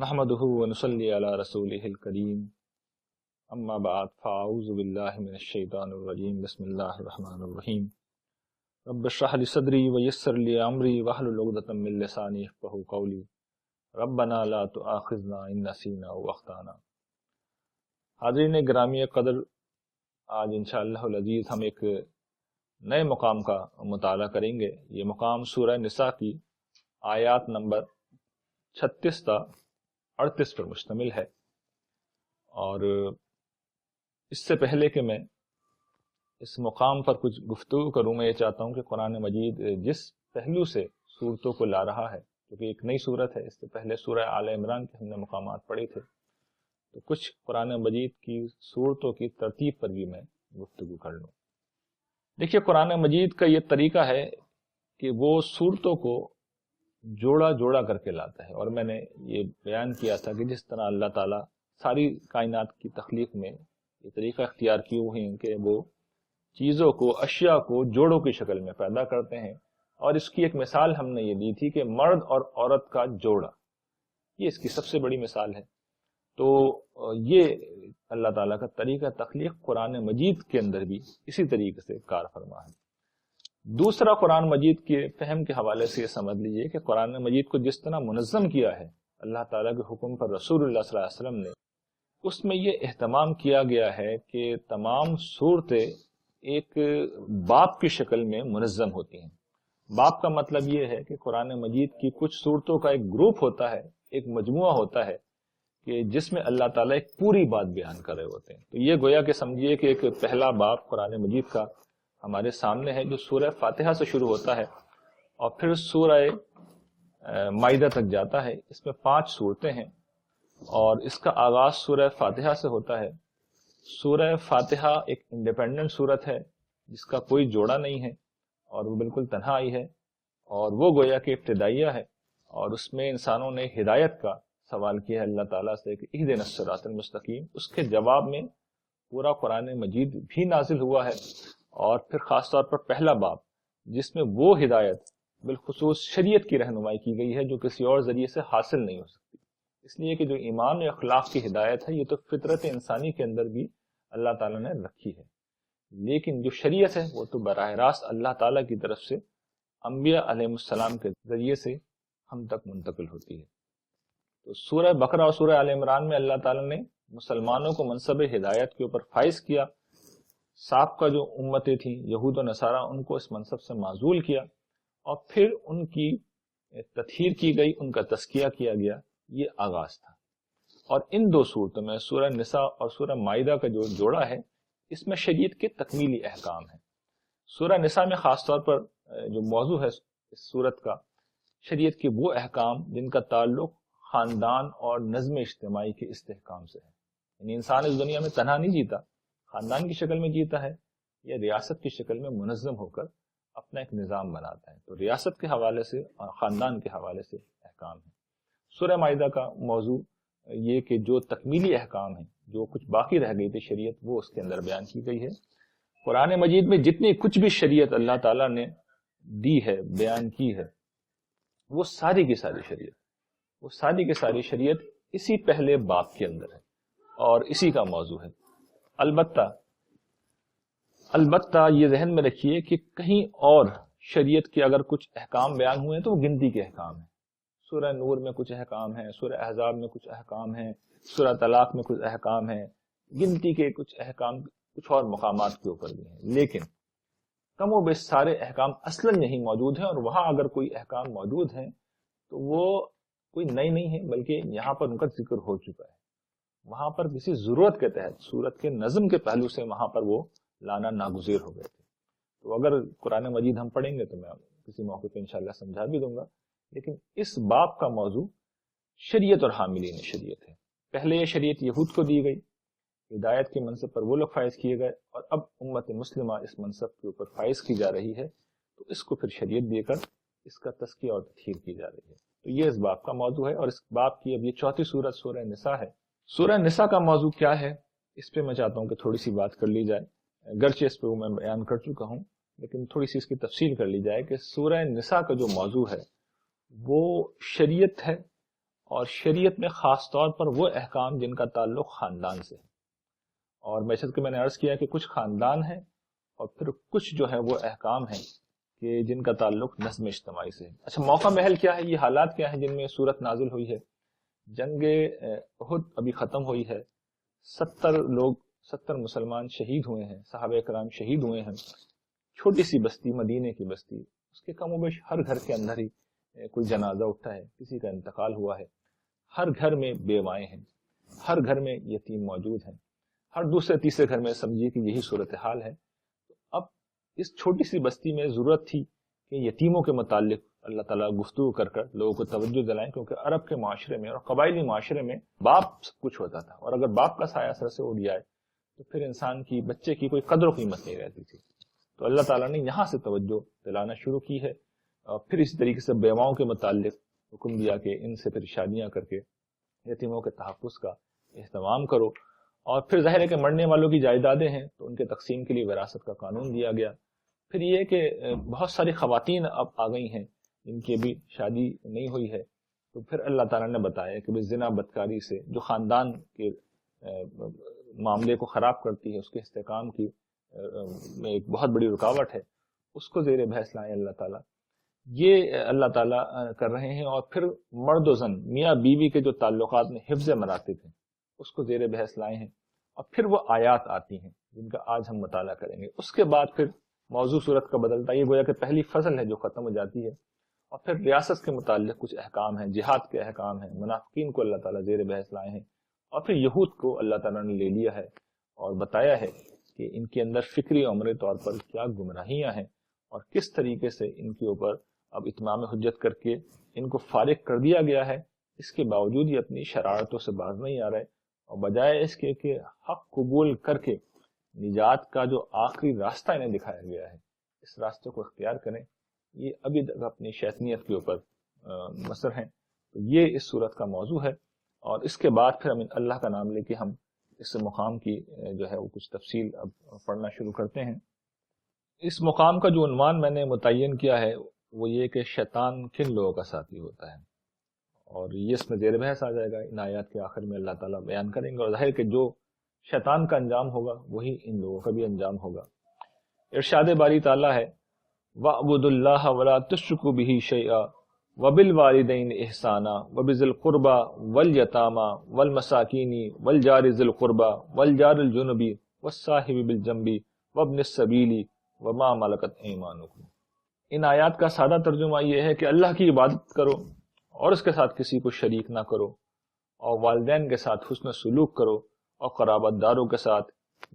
نحمدہ ونصلی علی رسولہ الکریم اما بعد فاعوذ باللہ من الشیطان الرجیم بسم اللہ الرحمن الرحیم رب اشرح لی صدری ویسر لی امری واحلل عقدۃ من لسانی یفقہوا قولی ربنا لا تؤاخذنا ان نسینا او اخطانا۔ حاضرین گرامی قدر، آج انشاءاللہ العزیز ہم ایک نئے مقام کا مطالعہ کریں گے۔ یہ مقام سورہ نساء کی آیات نمبر 36 تا 38 پر مشتمل ہے، اور اس سے پہلے کہ میں اس مقام پر کچھ گفتگو کروں، میں یہ چاہتا ہوں کہ قرآن مجید جس پہلو سے صورتوں کو لا رہا ہے، کیونکہ ایک نئی صورت ہے، اس سے پہلے سورہ آل عمران کے ہم نے مقامات پڑھے تھے، تو کچھ قرآن مجید کی صورتوں کی ترتیب پر بھی میں گفتگو کر لوں۔ دیکھیے، قرآن مجید کا یہ طریقہ ہے کہ وہ صورتوں کو جوڑا جوڑا کر کے لاتا ہے، اور میں نے یہ بیان کیا تھا کہ جس طرح اللہ تعالیٰ ساری کائنات کی تخلیق میں یہ طریقہ اختیار کیے ہوئے ہیں کہ وہ چیزوں کو، اشیاء کو جوڑوں کی شکل میں پیدا کرتے ہیں، اور اس کی ایک مثال ہم نے یہ دی تھی کہ مرد اور عورت کا جوڑا، یہ اس کی سب سے بڑی مثال ہے۔ تو یہ اللہ تعالیٰ کا طریقہ تخلیق قرآن مجید کے اندر بھی اسی طریقے سے کار فرما ہے۔ دوسرا، قرآن مجید کے فہم کے حوالے سے یہ سمجھ لیجئے کہ قرآن مجید کو جس طرح منظم کیا ہے اللہ تعالیٰ کے حکم پر رسول اللہ صلی اللہ علیہ وسلم نے، اس میں یہ اہتمام کیا گیا ہے کہ تمام صورتیں ایک باب کی شکل میں منظم ہوتی ہیں۔ باب کا مطلب یہ ہے کہ قرآن مجید کی کچھ صورتوں کا ایک گروپ ہوتا ہے، ایک مجموعہ ہوتا ہے کہ جس میں اللہ تعالیٰ ایک پوری بات بیان کر رہے ہوتے ہیں۔ تو یہ گویا کہ سمجھیے کہ ایک پہلا باب قرآن مجید کا ہمارے سامنے ہے، جو سورہ فاتحہ سے شروع ہوتا ہے اور پھر سورہ مائدہ تک جاتا ہے۔ اس میں 5 صورتیں ہیں، اور اس کا آغاز سورہ فاتحہ سے ہوتا ہے۔ سورہ فاتحہ ایک انڈیپینڈنٹ صورت ہے جس کا کوئی جوڑا نہیں ہے، اور وہ بالکل تنہا آئی ہے، اور وہ گویا کہ ابتدائیہ ہے، اور اس میں انسانوں نے ہدایت کا سوال کیا ہے اللہ تعالیٰ سے کہ اہدنا الصراط المستقیم۔ اس کے جواب میں پورا قرآن مجید بھی نازل ہوا ہے، اور پھر خاص طور پر پہلا باب جس میں وہ ہدایت بالخصوص شریعت کی رہنمائی کی گئی ہے جو کسی اور ذریعے سے حاصل نہیں ہو سکتی، اس لیے کہ جو ایمان و اخلاق کی ہدایت ہے یہ تو فطرت انسانی کے اندر بھی اللہ تعالیٰ نے رکھی ہے، لیکن جو شریعت ہے وہ تو براہ راست اللہ تعالیٰ کی طرف سے انبیاء علیہ السلام کے ذریعے سے ہم تک منتقل ہوتی ہے۔ تو سورہ بقرہ اور سورہ آل عمران میں اللہ تعالیٰ نے مسلمانوں کو منصب ہدایت کے اوپر فائز کیا، سابقہ جو امتیں تھیں یہود و نصارہ ان کو اس منصب سے معزول کیا، اور پھر ان کی تطہیر کی گئی، ان کا تزکیہ کیا گیا، یہ آغاز تھا۔ اور ان 2 صورتوں میں سورہ نساء اور سورہ مائدہ کا جو جوڑا ہے، اس میں شریعت کے تکمیلی احکام ہیں۔ سورہ نساء میں خاص طور پر جو موضوع ہے اس صورت کا، شریعت کے وہ احکام جن کا تعلق خاندان اور نظم اجتماعی کے استحکام سے ہے، یعنی انسان اس دنیا میں تنہا نہیں جیتا، خاندان کی شکل میں جیتا ہے یا ریاست کی شکل میں منظم ہو کر اپنا ایک نظام بناتا ہے۔ تو ریاست کے حوالے سے اور خاندان کے حوالے سے احکام ہیں۔ سورہ مائدہ کا موضوع یہ کہ جو تکمیلی احکام ہیں، جو کچھ باقی رہ گئی تھی شریعت، وہ اس کے اندر بیان کی گئی ہے۔ قرآن مجید میں جتنی کچھ بھی شریعت اللہ تعالیٰ نے دی ہے، بیان کی ہے، وہ ساری کی ساری شریعت اسی پہلے باب کے اندر ہے اور اسی کا موضوع ہے۔ البتہ یہ ذہن میں رکھیے کہ کہیں اور شریعت کے اگر کچھ احکام بیان ہوئے ہیں تو وہ گنتی کے احکام ہیں۔ سورہ نور میں کچھ احکام ہیں، سورہ احزاب میں کچھ احکام ہیں، سورہ طلاق میں کچھ احکام ہیں، گنتی کے کچھ احکام کچھ اور مقامات کے اوپر بھی ہیں، لیکن کم و بیش سارے احکام اصلاً یہی موجود ہیں، اور وہاں اگر کوئی احکام موجود ہیں تو وہ کوئی نئی نہیں ہے، بلکہ یہاں پر ان کا ذکر ہو چکا ہے۔ وہاں پر کسی ضرورت کے تحت، صورت کے نظم کے پہلو سے وہاں پر وہ لانا ناگزیر ہو گئے تھے۔ تو اگر قرآن مجید ہم پڑھیں گے تو میں کسی موقع پہ انشاءاللہ سمجھا بھی دوں گا، لیکن اس باب کا موضوع شریعت اور حاملین شریعت ہے۔ پہلے یہ شریعت یہود کو دی گئی، ہدایت کے منصب پر وہ لوگ فائز کیے گئے، اور اب امت مسلمہ اس منصب کے اوپر فائز کی جا رہی ہے، تو اس کو پھر شریعت دے کر اس کا تزکیہ اور تطہیر کی جا رہی ہے۔ تو یہ اس باب کا موضوع ہے، اور اس باب کی اب یہ 4تھی صورت سورہ نساء ہے۔ سورہ نساء کا موضوع کیا ہے، اس پہ میں چاہتا ہوں کہ تھوڑی سی بات کر لی جائے، گرچہ اس پہ میں بیان کر چکا ہوں، لیکن تھوڑی سی اس کی تفصیل کر لی جائے کہ سورہ نساء کا جو موضوع ہے وہ شریعت ہے، اور شریعت میں خاص طور پر وہ احکام جن کا تعلق خاندان سے ہے، اور میسج کہ میں نے عرض کیا کہ کچھ خاندان ہے اور پھر کچھ جو ہے وہ احکام ہیں کہ جن کا تعلق نظم اجتماعی سے ہے۔ اچھا، موقع محل کیا ہے، یہ حالات کیا ہیں جن میں صورت نازل ہوئی ہے؟ جنگ احد ابھی ختم ہوئی ہے، 70 مسلمان شہید ہوئے ہیں، صحابہ کرام شہید ہوئے ہیں۔ چھوٹی سی بستی، مدینے کی بستی، اس کے کم و بیش ہر گھر کے اندر ہی کوئی جنازہ اٹھا ہے، کسی کا انتقال ہوا ہے، ہر گھر میں بیوائیں ہیں، ہر گھر میں یتیم موجود ہیں، ہر دوسرے تیسرے گھر میں سمجھیے کہ یہی صورتحال ہے۔ اب اس چھوٹی سی بستی میں ضرورت تھی کہ یتیموں کے متعلق اللہ تعالیٰ گفتگو کر لوگوں کو توجہ دلائیں، کیونکہ عرب کے معاشرے میں اور قبائلی معاشرے میں باپ سب کچھ ہوتا تھا، اور اگر باپ کا سایہ سر سے اڑ جائے تو پھر انسان کی، بچے کی کوئی قدر و قیمت نہیں رہتی تھی۔ تو اللہ تعالیٰ نے یہاں سے توجہ دلانا شروع کی ہے، اور پھر اسی طریقے سے بیواؤں کے متعلق حکم دیا کہ ان سے پھر شادیاں کر کے یتیموں کے تحفظ کا اہتمام کرو، اور پھر ظاہر ہے کہ مرنے والوں کی جائیدادیں ہیں تو ان کے تقسیم کے لیے وراثت کا قانون دیا گیا۔ پھر یہ کہ بہت ساری خواتین اب آ گئی ہیں جن کی ابھی شادی نہیں ہوئی ہے، تو پھر اللہ تعالیٰ نے بتایا کہ زنا بدکاری سے جو خاندان کے معاملے کو خراب کرتی ہے، اس کے استحکام کی میں ایک بہت بڑی رکاوٹ ہے، اس کو زیر بحث لائیں اللہ تعالیٰ، یہ اللہ تعالیٰ کر رہے ہیں۔ اور پھر مرد و زن، میاں بیوی کے جو تعلقات میں حفظ مراتب ہیں اس کو زیر بحث لائے ہیں، اور پھر وہ آیات آتی ہیں جن کا آج ہم مطالعہ کریں گے۔ اس کے بعد پھر موضوع صورت کا بدلتا، یہ گویا کہ پہلی فصل ہے جو ختم ہو جاتی ہے، اور پھر ریاست کے متعلق کچھ احکام ہیں، جہاد کے احکام ہیں، منافقین کو اللہ تعالیٰ زیر بحث لائے ہیں، اور پھر یہود کو اللہ تعالیٰ نے لے لیا ہے اور بتایا ہے کہ ان کے اندر فکری و عملی طور پر کیا گمراہیاں ہیں، اور کس طریقے سے ان کے اوپر اب اتمام حجت کر کے ان کو فارغ کر دیا گیا ہے۔ اس کے باوجود یہ اپنی شرارتوں سے باز نہیں آ رہے، اور بجائے اس کے کہ حق قبول کر کے نجات کا جو آخری راستہ انہیں دکھایا گیا ہے، اس راستے کو اختیار کریں، یہ ابھی تک اپنی شیطنیت کے اوپر مصر ہیں۔ تو یہ اس صورت کا موضوع ہے، اور اس کے بعد پھر ہم اللہ کا نام لے کے ہم اس مقام کی جو ہے وہ کچھ تفصیل اب پڑھنا شروع کرتے ہیں۔ اس مقام کا جو عنوان میں نے متعین کیا ہے وہ یہ کہ شیطان کن لوگوں کا ساتھی ہوتا ہے، اور یہ اس میں زیر بحث آ جائے گا۔ ان آیات کے آخر میں اللہ تعالیٰ بیان کریں گے، اور ظاہر کہ جو شیطان کا انجام ہوگا وہی ان لوگوں کا بھی انجام ہوگا۔ ارشاد باری تعالیٰ ہے، وَاعْبُدُوا اللَّهَ وَلَا تُشْرِكُوا بِهِ شَيْئًا وَبِالْوَالِدَيْنِ إِحْسَانًا وَبِذِي الْقُرْبَى وَالْيَتَامَى وَالْمَسَاكِينِ وَالْجَارِ ذِي الْقُرْبَى وَالْجَارِ الْجُنُبِ وَالصَّاحِبِ بِالْجَنبِ وَابْنِ السَّبِيلِ وَمَا مَلَكَتْ أَيْمَانُكُمْ۔ ان آیات کا سادہ ترجمہ یہ ہے کہ اللہ کی عبادت کرو اور اس کے ساتھ کسی کو شریک نہ کرو، اور والدین کے ساتھ حسن سلوک کرو، اور قرابت داروں کے ساتھ،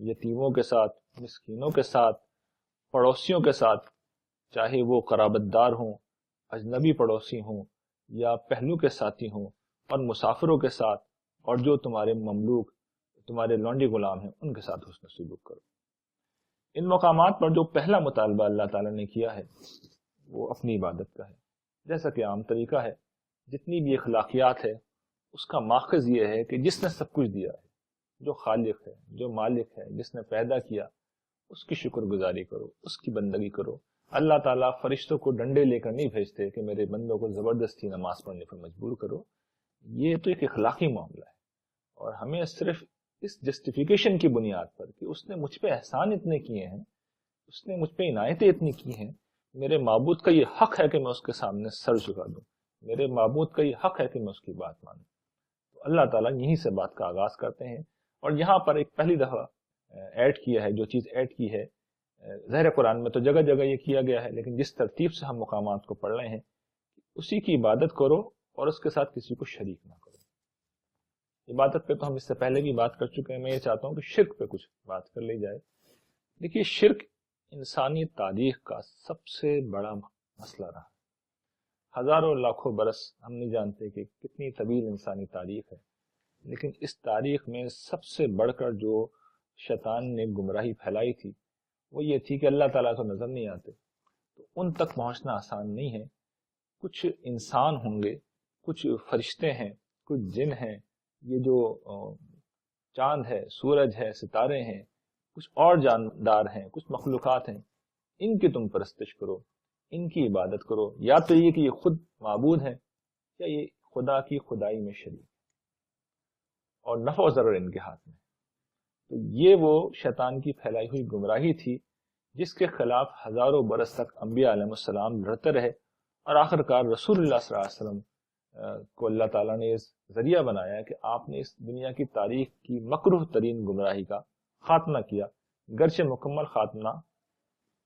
یتیموں کے ساتھ، مسکینوں کے ساتھ، پڑوسیوں کے ساتھ، چاہے وہ قرابت دار ہوں، اجنبی پڑوسی ہوں، یا پہلو کے ساتھی ہوں، اور مسافروں کے ساتھ، اور جو تمہارے مملوک، تمہارے لونڈی غلام ہیں، ان کے ساتھ حسن سلوک کرو۔ ان مقامات پر جو پہلا مطالبہ اللہ تعالیٰ نے کیا ہے وہ اپنی عبادت کا ہے، جیسا کہ عام طریقہ ہے، جتنی بھی اخلاقیات ہے اس کا ماخذ یہ ہے کہ جس نے سب کچھ دیا ہے، جو خالق ہے، جو مالک ہے، جس نے پیدا کیا، اس کی شکر گزاری کرو، اس کی بندگی کرو۔ اللہ تعالیٰ فرشتوں کو ڈنڈے لے کر نہیں بھیجتے کہ میرے بندوں کو زبردستی نماز پڑھنے پر مجبور کرو، یہ تو ایک اخلاقی معاملہ ہے، اور ہمیں صرف اس جسٹیفیکیشن کی بنیاد پر کہ اس نے مجھ پہ احسان اتنے کیے ہیں، اس نے مجھ پہ عنایتیں اتنی کی ہیں، میرے معبود کا یہ حق ہے کہ میں اس کے سامنے سر جھکا دوں، میرے معبود کا یہ حق ہے کہ میں اس کی بات مانوں۔ تو اللہ تعالیٰ یہیں سے بات کا آغاز کرتے ہیں، اور یہاں پر ایک پہلی دفعہ ایڈ کیا ہے، جو چیز ایڈ کی ہے، ظاہر قرآن میں تو جگہ جگہ یہ کیا گیا ہے، لیکن جس ترتیب سے ہم مقامات کو پڑھ رہے ہیں، اسی کی عبادت کرو اور اس کے ساتھ کسی کو شریک نہ کرو۔ عبادت پہ تو ہم اس سے پہلے بھی بات کر چکے ہیں، میں یہ چاہتا ہوں کہ شرک پہ کچھ بات کر لی جائے۔ دیکھیے، شرک انسانی تاریخ کا سب سے بڑا مسئلہ رہا، ہزاروں لاکھوں برس ہم نہیں جانتے کہ کتنی طویل انسانی تاریخ ہے، لیکن اس تاریخ میں سب سے بڑھ کر جو شیطان نے گمراہی پھیلائی تھی وہ یہ تھی کہ اللہ تعالیٰ کو نظر نہیں آتے، تو ان تک پہنچنا آسان نہیں ہے۔ کچھ انسان ہوں گے، کچھ فرشتے ہیں، کچھ جن ہیں، یہ جو چاند ہے، سورج ہے، ستارے ہیں، کچھ اور جاندار ہیں، کچھ مخلوقات ہیں، ان کی تم پرستش کرو، ان کی عبادت کرو، یا تو یہ کہ یہ خود معبود ہیں، یا یہ خدا کی خدائی میں شریک اور نفع و ضرر ان کے ہاتھ میں. تو یہ وہ شیطان کی پھیلائی ہوئی گمراہی تھی جس کے خلاف ہزاروں برس تک انبیاء علیہ السلام لڑتے رہے، اور آخر کار رسول اللہ صلی اللہ علیہ وسلم کو اللہ تعالیٰ نے اس ذریعہ بنایا کہ آپ نے اس دنیا کی تاریخ کی مکروہ ترین گمراہی کا خاتمہ کیا، گرچہ مکمل خاتمہ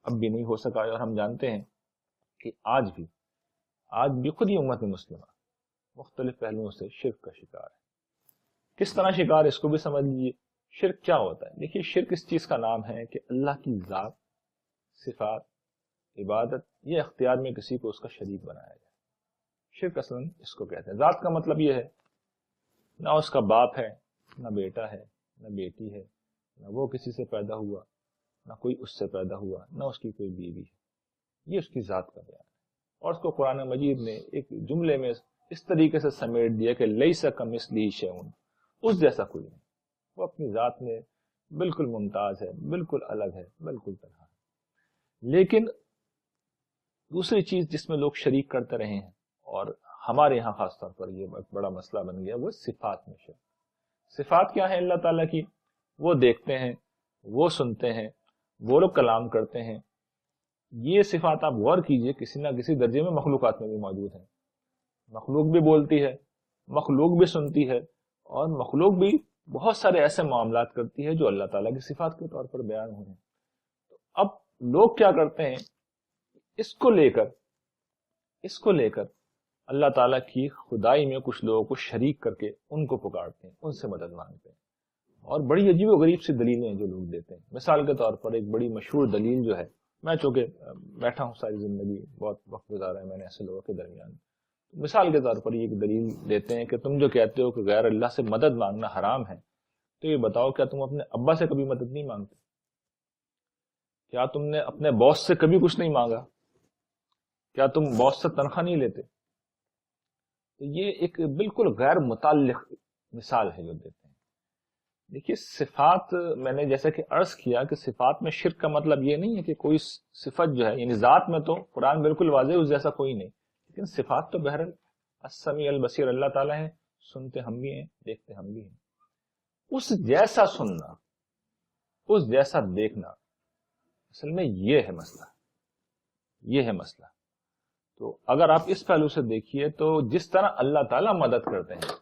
اب بھی نہیں ہو سکا. اور ہم جانتے ہیں کہ آج بھی خود ہی امت مسلمہ مختلف پہلوؤں سے شرک کا شکار ہے. کس طرح شکار، اس کو بھی سمجھ لیجیے. شرک کیا ہوتا ہے؟ دیکھیے، شرک اس چیز کا نام ہے کہ اللہ کی ذات، صفات، عبادت یا اختیار میں کسی کو اس کا شریک بنایا جائے. شرک اصلاً اس کو کہتے ہیں. ذات کا مطلب یہ ہے نہ اس کا باپ ہے، نہ بیٹا ہے، نہ بیٹی ہے، نہ وہ کسی سے پیدا ہوا، نہ کوئی اس سے پیدا ہوا، نہ اس کی کوئی بیوی ہے. یہ اس کی ذات کا بیان ہے. اور اس کو قرآن مجید نے ایک جملے میں اس طریقے سے سمیٹ دیا کہ لیس کمثلہ شیء، اس جیسا کوئی نہیں. وہ اپنی ذات میں بالکل ممتاز ہے، بالکل الگ ہے، بالکل تنہا ہے. لیکن دوسری چیز جس میں لوگ شریک کرتے رہے ہیں، اور ہمارے یہاں خاص طور پر یہ ایک بڑا مسئلہ بن گیا، وہ صفات میں شرک. صفات کیا ہیں اللہ تعالیٰ کی؟ وہ دیکھتے ہیں، وہ سنتے ہیں، وہ لوگ کلام کرتے ہیں. یہ صفات آپ غور کیجئے کسی نہ کسی درجے میں مخلوقات میں بھی موجود ہیں. مخلوق بھی بولتی ہے، مخلوق بھی سنتی ہے، اور مخلوق بھی بہت سارے ایسے معاملات کرتی ہے جو اللہ تعالیٰ کی صفات کے طور پر بیان ہوئے ہیں. اب لوگ کیا کرتے ہیں، اس کو لے کر اللہ تعالیٰ کی خدائی میں کچھ لوگوں کو شریک کر کے ان کو پکارتے ہیں، ان سے مدد مانگتے ہیں، اور بڑی عجیب و غریب سی دلیلیں جو لوگ دیتے ہیں. مثال کے طور پر ایک بڑی مشہور دلیل جو ہے، میں چونکہ بیٹھا ہوں ساری زندگی، بہت وقت گزارا ہے میں نے ایسے لوگوں کے درمیان، مثال کے طور پر یہ ایک دلیل دیتے ہیں کہ تم جو کہتے ہو کہ غیر اللہ سے مدد مانگنا حرام ہے، تو یہ بتاؤ کیا تم اپنے ابا سے کبھی مدد نہیں مانگتے؟ کیا تم نے اپنے باس سے کبھی کچھ نہیں مانگا؟ کیا تم باس سے تنخواہ نہیں لیتے؟ تو یہ ایک بالکل غیر متعلق مثال ہے جو دیتے ہیں. دیکھیے، صفات، میں نے جیسے کہ عرض کیا کہ صفات میں شرک کا مطلب یہ نہیں ہے کہ کوئی صفت جو ہے، یعنی ذات میں تو قرآن بالکل واضح اس جیسا کوئی نہیں، لیکن صفات تو بہرحال السمیع البصیر اللہ تعالیٰ ہے، سنتے ہم بھی ہیں، دیکھتے ہم بھی ہیں. اس جیسا سننا، اس جیسا دیکھنا، اصل میں یہ ہے مسئلہ. تو اگر آپ اس پہلو سے دیکھیے تو جس طرح اللہ تعالیٰ مدد کرتے ہیں،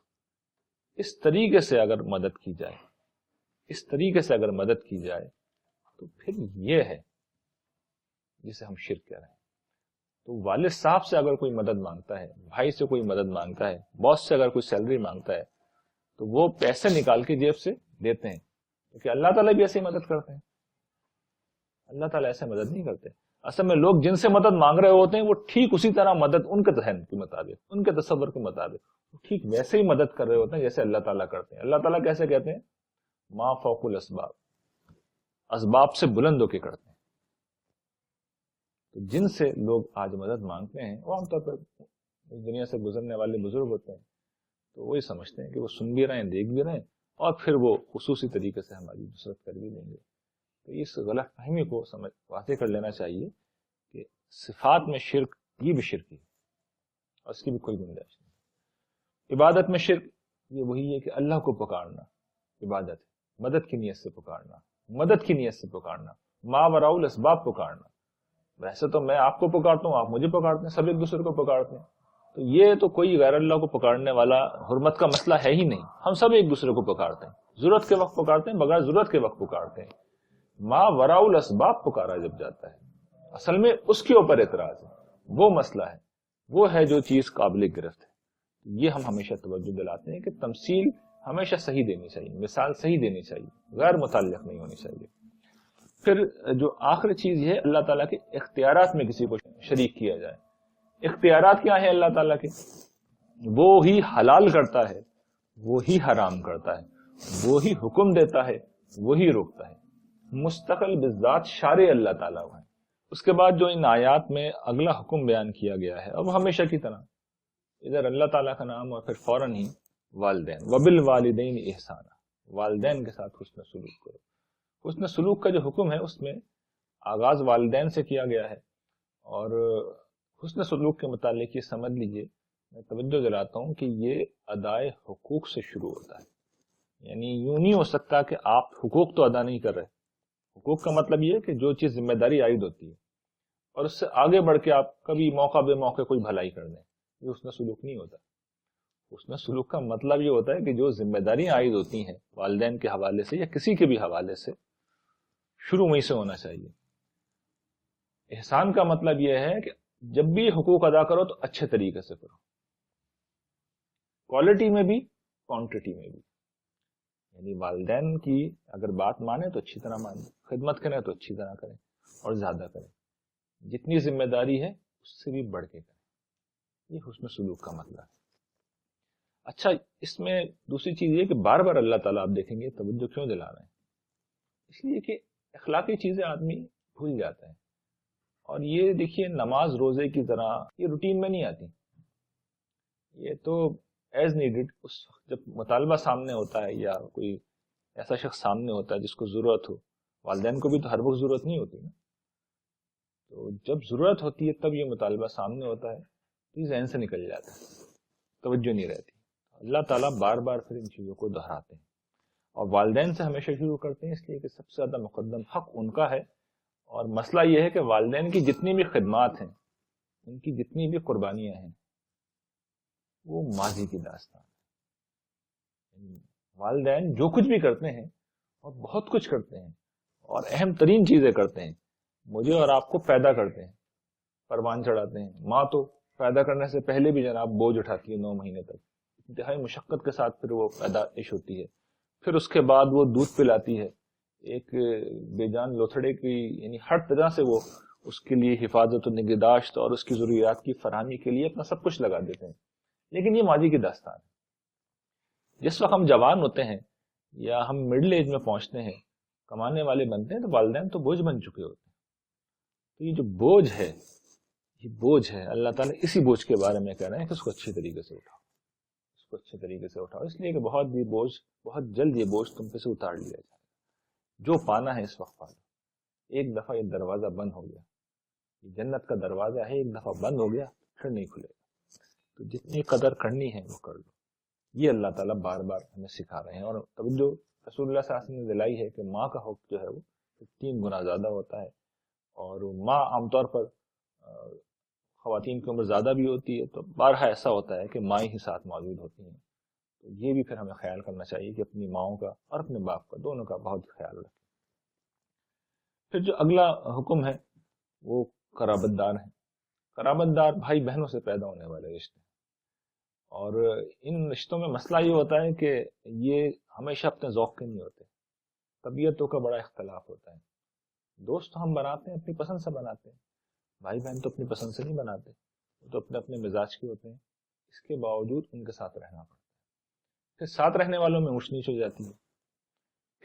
اس طریقے سے اگر مدد کی جائے تو پھر یہ ہے جسے ہم شرک کہہ رہے ہیں. تو والد صاحب سے اگر کوئی مدد مانگتا ہے، بھائی سے کوئی مدد مانگتا ہے، باس سے اگر کوئی سیلری مانگتا ہے، تو وہ پیسے نکال کے جیب سے دیتے ہیں، کیونکہ اللہ تعالیٰ بھی ایسے ہی مدد کرتے ہیں. اللہ تعالیٰ ایسے مدد نہیں کرتے. اصل میں لوگ جن سے مدد مانگ رہے ہوتے ہیں وہ ٹھیک اسی طرح مدد ان کے ذہن کے مطابق، ان کے تصور کے مطابق ٹھیک ویسے ہی مدد کر رہے ہوتے ہیں جیسے اللہ تعالیٰ کرتے ہیں. اللہ تعالیٰ کیسے کہتے ہیں؟ ما فوق الاسباب، اسباب سے بلند ہو کے کرتے ہیں. تو جن سے لوگ آج مدد مانگتے ہیں وہ عام طور پر اس دنیا سے گزرنے والے بزرگ ہوتے ہیں، تو وہی سمجھتے ہیں کہ وہ سن بھی رہے ہیں، دیکھ بھی رہے ہیں، اور پھر وہ خصوصی طریقے سے ہماری نصرت کر بھی دیں گے. تو اس غلط فہمی کو واضح کر لینا چاہیے کہ صفات میں شرک یہ بھی شرک ہے، اور اس کی بھی کوئی گنجائش نہیں. عبادت میں شرک یہ وہی ہے کہ اللہ کو پکارنا عبادت ہے، مدد کی نیت سے پکارنا، ما وراء الاسباب پکارنا. ویسے تو میں آپ کو پکارتا ہوں، آپ مجھے پکارتے ہیں، سب ایک دوسرے کو پکارتے ہیں، تو یہ تو کوئی غیر اللہ کو پکارنے والا حرمت کا مسئلہ ہے ہی نہیں. ہم سب ایک دوسرے کو پکارتے ہیں، ضرورت کے وقت پکارتے ہیں، بغیر ضرورت کے وقت پکارتے ہیں. ما وراء الاسباب پکارا جب جاتا ہے، اصل میں اس کے اوپر اعتراض ہے، وہ مسئلہ ہے، وہ ہے جو چیز قابل گرفت ہے. یہ ہم ہمیشہ توجہ دلاتے ہیں کہ تمثیل ہمیشہ صحیح دینی چاہیے، مثال صحیح دینی چاہیے، غیر متعلق نہیں ہونی چاہیے. پھر جو آخری چیز یہ ہے، اللہ تعالیٰ کے اختیارات میں کسی کو شریک کیا جائے. اختیارات کیا ہے اللہ تعالیٰ کے؟ وہی حلال کرتا ہے، وہی حرام کرتا ہے، وہی حکم دیتا ہے، وہی روکتا ہے. مستقل بذات شارع اللہ تعالیٰ ہے. اس کے بعد جو ان آیات میں اگلا حکم بیان کیا گیا ہے، اب ہمیشہ کی طرح ادھر اللہ تعالیٰ کا نام اور پھر فوراً ہی والدین، وبالوالدین احسانا، والدین کے ساتھ حسن سلوک کرو. حسن سلوک کا جو حکم ہے اس میں آغاز والدین سے کیا گیا ہے، اور حسن سلوک کے متعلق یہ سمجھ لیجئے میں توجہ دلاتا ہوں کہ یہ ادائے حقوق سے شروع ہوتا ہے، یعنی یوں نہیں ہو سکتا کہ آپ حقوق تو ادا نہیں کر رہے. حقوق کا مطلب یہ ہے کہ جو چیز ذمہ داری عائد ہوتی ہے اور اس سے آگے بڑھ کے آپ کبھی موقع بے موقع کوئی بھلائی کر دیں، یہ حسن سلوک نہیں ہوتا. حسن سلوک کا مطلب یہ ہوتا ہے کہ جو ذمہ داریاں عائد ہوتی ہیں والدین کے حوالے سے یا کسی کے بھی حوالے سے، شروع وہیں سے ہونا چاہیے. احسان کا مطلب یہ ہے کہ جب بھی حقوق ادا کرو تو اچھے طریقے سے کرو، کوالٹی میں بھی کوانٹٹی میں بھی. یعنی والدین کی اگر بات مانیں تو اچھی طرح مانیں، خدمت کریں تو اچھی طرح کریں اور زیادہ کریں، جتنی ذمہ داری ہے اس سے بھی بڑھ کے کریں. یہ حسن سلوک کا مطلب ہے. اچھا، اس میں دوسری چیز یہ کہ بار بار اللہ تعالیٰ آپ دیکھیں گے توجہ کیوں دلا رہے ہیں؟ اس لیے کہ اخلاقی چیزیں آدمی بھول جاتا ہے. اور یہ دیکھیے نماز روزے کی طرح یہ روٹین میں نہیں آتی، یہ تو ایز نیڈڈ اس جب مطالبہ سامنے ہوتا ہے یا کوئی ایسا شخص سامنے ہوتا ہے جس کو ضرورت ہو. والدین کو بھی تو ہر وقت ضرورت نہیں ہوتی نا، تو جب ضرورت ہوتی ہے تب یہ مطالبہ سامنے ہوتا ہے تو یہ ذہن سے نکل جاتا ہے، توجہ نہیں رہتی. اللہ تعالیٰ بار بار پھر ان چیزوں کو دہراتے ہیں اور والدین سے ہمیشہ شروع کرتے ہیں، اس لیے کہ سب سے زیادہ مقدم حق ان کا ہے. اور مسئلہ یہ ہے کہ والدین کی جتنی بھی خدمات ہیں، ان کی جتنی بھی قربانیاں ہیں، وہ ماضی کی داستان ہے. والدین جو کچھ بھی کرتے ہیں اور بہت کچھ کرتے ہیں اور اہم ترین چیزیں کرتے ہیں، مجھے اور آپ کو پیدا کرتے ہیں، پروان چڑھاتے ہیں. ماں تو پیدا کرنے سے پہلے بھی جناب بوجھ اٹھاتی ہے 9 مہینے تک، انتہائی مشقت کے ساتھ پھر وہ پیدائش ہوتی ہے. پھر اس کے بعد وہ دودھ پلاتی ہے، ایک بے جان لوتھڑے کی، یعنی ہر طرح سے وہ اس کے لیے حفاظت و نگہداشت اور اس کی ضروریات کی فراہمی کے لیے اپنا سب کچھ لگا دیتے ہیں. لیکن یہ ماضی کی داستان ہے. جس وقت ہم جوان ہوتے ہیں یا ہم مڈل ایج میں پہنچتے ہیں، کمانے والے بنتے ہیں، تو والدین تو بوجھ بن چکے ہوتے ہیں. تو یہ جو بوجھ ہے، یہ بوجھ ہے، اللہ تعالیٰ اسی بوجھ کے بارے میں کہہ رہے ہیں کہ اس کو اچھے طریقے سے اٹھاؤ، اس کو اچھے طریقے سے اٹھاؤ. اس لیے کہ بہت جلد یہ بوجھ تم پہ سے اتار لیا جائے. جو پانا ہے اس وقت پانا. ایک دفعہ یہ دروازہ بند ہو گیا، یہ جنت کا دروازہ ہے، ایک دفعہ بند ہو گیا پھر نہیں کھلے گا. تو جتنی قدر کرنی ہے وہ کر لو. یہ اللہ تعالیٰ بار بار ہمیں سکھا رہے ہیں. اور توجہ رسول اللہ صلی اللہ علیہ وسلم نے دلائی ہے کہ ماں کا حق جو ہے وہ 3 گنا زیادہ ہوتا ہے. اور ماں عام طور پر خواتین کی عمر زیادہ بھی ہوتی ہے، تو بارہا ایسا ہوتا ہے کہ مائیں ہی ساتھ موجود ہوتی ہیں. تو یہ بھی پھر ہمیں خیال کرنا چاہیے کہ اپنی ماؤں کا اور اپنے باپ کا، دونوں کا بہت خیال رکھیں. پھر جو اگلا حکم ہے وہ قرابت دار ہیں. قرابت دار بھائی بہنوں سے پیدا ہونے والے رشتے. اور ان رشتوں میں مسئلہ یہ ہوتا ہے کہ یہ ہمیشہ اپنے ذوق کے نہیں ہوتے، طبیعتوں کا بڑا اختلاف ہوتا ہے. دوست تو ہم بناتے ہیں اپنی پسند سے بناتے ہیں، بھائی بہن تو اپنی پسند سے نہیں بناتے، وہ تو اپنے اپنے مزاج کے ہوتے ہیں. اس کے باوجود ان کے ساتھ رہنا پڑتا ہے. پھر ساتھ رہنے والوں میں اونچ نیچ ہو جاتی ہے،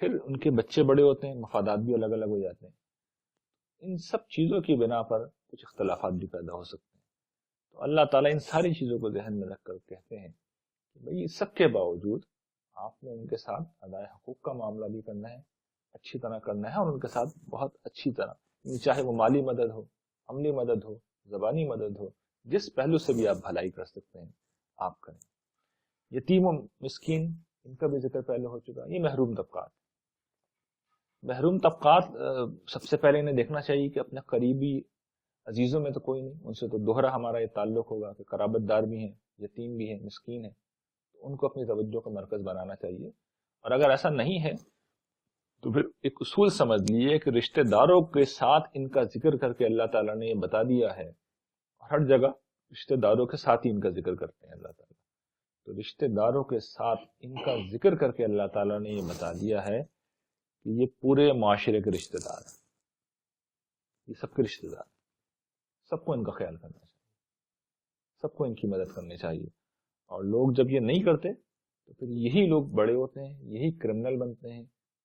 پھر ان کے بچے بڑے ہوتے ہیں، مفادات بھی الگ الگ ہو جاتے ہیں. ان سب چیزوں کی بنا پر کچھ اختلافات بھی پیدا ہو سکتے ہیں. تو اللہ تعالیٰ ان ساری چیزوں کو ذہن میں رکھ کر کہتے ہیں کہ بھئی سب کے باوجود آپ نے ان کے ساتھ ادائے حقوق کا معاملہ بھی کرنا ہے، اچھی طرح کرنا ہے، اور ان کے ساتھ بہت اچھی طرح، چاہے وہ مالی مدد ہو، عملی مدد ہو، زبانی مدد ہو، جس پہلو سے بھی آپ بھلائی کر سکتے ہیں آپ کریں. یتیم و مسکین، ان کا بھی ذکر پہلے ہو چکا. یہ محروم طبقات. محروم طبقات سب سے پہلے انہیں دیکھنا چاہیے کہ اپنے قریبی عزیزوں میں تو کوئی نہیں، ان سے تو دوہرا ہمارا یہ تعلق ہوگا کہ قرابت دار بھی ہیں، یتیم بھی ہیں، مسکین ہیں، تو ان کو اپنی توجہ کا مرکز بنانا چاہیے. اور اگر ایسا نہیں ہے تو پھر ایک اصول سمجھ لیجیے کہ رشتہ داروں کے ساتھ ان کا ذکر کر کے اللہ تعالیٰ نے یہ بتا دیا ہے، اور ہر جگہ رشتہ داروں کے ساتھ ہی ان کا ذکر کرتے ہیں اللہ تعالیٰ. تو رشتہ داروں کے ساتھ ان کا ذکر کر کے اللہ تعالیٰ نے یہ بتا دیا ہے کہ یہ پورے معاشرے کے رشتہ دار ہیں، یہ سب کے رشتہ دار، سب کو ان کا خیال کرنا چاہیے، سب کو ان کی مدد کرنی چاہیے. اور لوگ جب یہ نہیں کرتے تو پھر یہی لوگ بڑے ہوتے ہیں، یہی کرمنل بنتے ہیں،